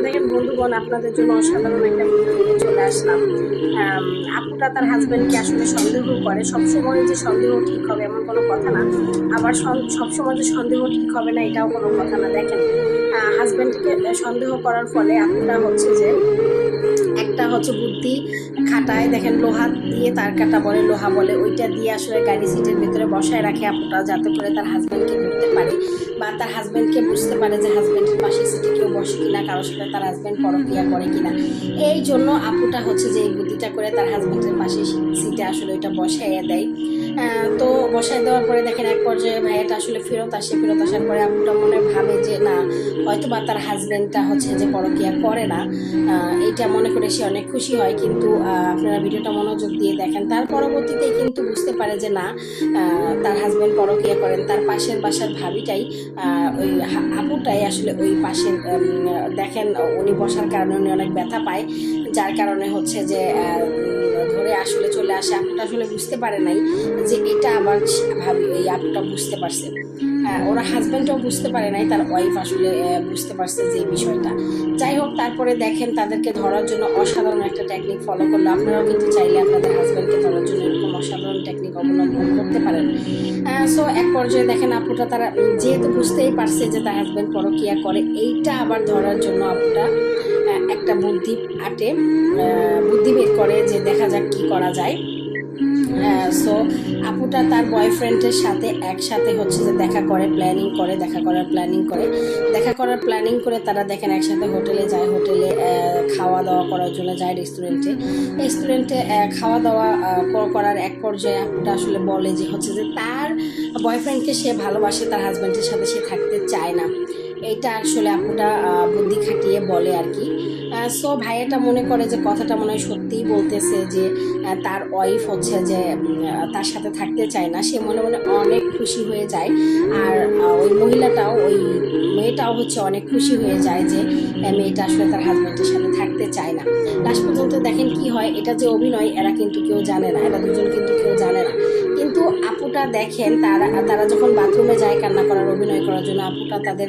দেখেন বন্ধুগণ, আপনাদের জন্য অসাধারণ একটা ভিডিও নিয়ে চলে আসলাম। আপুটা তার হাজব্যান্ডকে আসলে সন্দেহ করে। সবসময় যে সন্দেহ ঠিক হবে এমন কোনো কথা না, আবার সবসময় যে সন্দেহ ঠিক হবে না এটাও কোনো কথা না। দেখেন, হাজব্যান্ডকে সন্দেহ করার ফলে আপুটা হচ্ছে যে একটা হচ্ছে বুদ্ধি খাটায়। দেখেন, লোহা দিয়ে তার কাটা বলে, লোহা বলে, ওইটা দিয়ে আসলে গাড়ি সিটের ভিতরে বসায় রাখে আপুটা, যাতে করে তার হাজব্যান্ডকে ধরতে পারে বা তার হাজব্যান্ডকে বুঝতে পারে যে হাজব্যান্ডের পাশে সিটে কেউ বসে কিনা, কারোর সাথে তার হাজব্যান্ড পরক্রিয়া করে কিনা। এই জন্য আপুটা হচ্ছে যে এই বুদ্ধিটা করে তার হাজব্যান্ডের পাশে সিটে আসলে ওইটা বসাইয়া দেয়। তো বসায় দেওয়ার পরে দেখেন এক পর্যায়ে ভাইয়াটা আসলে ফেরত আসে। ফেরত আসার পরে আপুটা মনে ভাবে যে না, হয়তো বা তার হাজব্যান্ডটা হচ্ছে যে পরক্রিয়া করে না, এইটা মনে করে সে অনেক খুশি হয়। কিন্তু আপনারা ভিডিওটা মনোযোগ দিয়ে দেখেন, তার পরবর্তীতে কিন্তু বুঝতে পারে যে না, তার হাজব্যান্ড পরক্রিয়া করেন। তার পাশের বাসার ভাবিটাই, ওই আপুটাই আসলে ওই পাশের, দেখেন উনি বসার কারণে উনি অনেক ব্যথা পায়, যার কারণে হচ্ছে যে ধরে আসলে চলে আসে। আপুটা আসলে বুঝতে পারে নাই যে এটা আবার ভাবি, এই আপুটা বুঝতে পারছে। ওরা হাজব্যান্ডও বুঝতে পারে নাই, তার ওয়াইফ আসলে বুঝতে পারছে যে বিষয়টা। যাই হোক, তারপরে দেখেন তাদেরকে ধরার জন্য অসাধারণ একটা টেকনিক ফলো করলো। আপনারাও কিন্তু চাইলে আপনাদের হাজব্যান্ডকে ধরার জন্য এরকম অসাধারণ টেকনিক অবলম্বন করতে পারেন। সো এক পর্যায়ে দেখেন আপুটা, তারা যেহেতু বুঝতেই পারছে যে তার হাজব্যান্ড পরক্রিয়া করে, এইটা আবার ধরার জন্য আপুটা একটা বুদ্ধি আটে, বুদ্ধি বের করে যে দেখা যাক কি করা যায়। সো আপুটা তার বয়ফ্রেন্ডের সাথে একসাথে হচ্ছে যে দেখা করার প্ল্যানিং করে তারা দেখেন একসাথে হোটেলে যায়। হোটেলে খাওয়া দাওয়া করার জন্য যায়, রেস্টুরেন্টে খাওয়া দাওয়া করার এক পর্যায়ে আপুটা আসলে বলে যে হচ্ছে যে তার বয়ফ্রেন্ডকে সে ভালোবাসে, তার হাজব্যান্ডের সাথে সে থাকতে চায় না। এইটা আসলে আপুটা বুদ্ধি খাটিয়ে বলে আর কি। সো ভাইয়াটা মনে করে যে কথাটা মনে হয় সত্যিই বলতেছে, যে তার ওয়াইফ হচ্ছে যে তার সাথে থাকতে চায় না। সে মনে মনে অনেক খুশি হয়ে যায়। আর ওই মেয়েটাও হচ্ছে অনেক খুশি হয়ে যায় যে মেয়েটা আসলে তার হাজব্যান্ডের সাথে থাকতে চায় না। লাস্ট পর্যন্ত দেখেন কি হয়, এটা যে অভিনয় এরা কিন্তু কেউ জানে না, এরা দুজন কিন্তু কেউ জানে না। কিন্তু আপুটা দেখেন, তারা যখন বাথরুমে যায় কান্না করার, অভিনয় করার জন্য, আপুটা তাদের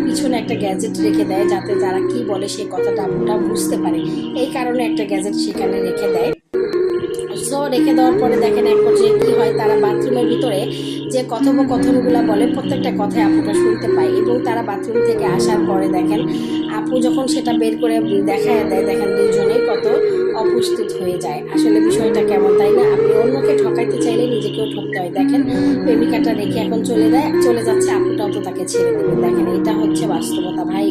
পিছনে একটা গ্যাজেট রেখে দেয়, যাতে যারা কি বলে সেই কথাটা আপুটা বুঝতে পারে। এই কারণে একটা গ্যাজেট সেখানে রেখে দেয়। সো রেখে দেওয়ার পরে দেখেন এক পর্যায়ে কী হয়, তারা বাথরুমের ভিতরে যে কথোপকথনগুলো বলে প্রত্যেকটা কথাই আপুটা শুনতে পায়। এবং তারা বাথরুম থেকে আসার পরে দেখেন আপু যখন সেটা বের করে দেখায় দেয়, দেখেন দুজনেই কত অপ্রস্তুত হয়ে যায়। আসলে বিষয়টা কেমন, তাই না? আপনি অন্যকে ঠকাইতে চাইলে নিজেকেও ঠকতে হয়। দেখেন প্রেমিকাটা রেখে এখন চলে যাচ্ছে, আপুটাও তো তাকে ছেড়ে দেবে। দেখেন এটা হচ্ছে বাস্তবতা ভাই।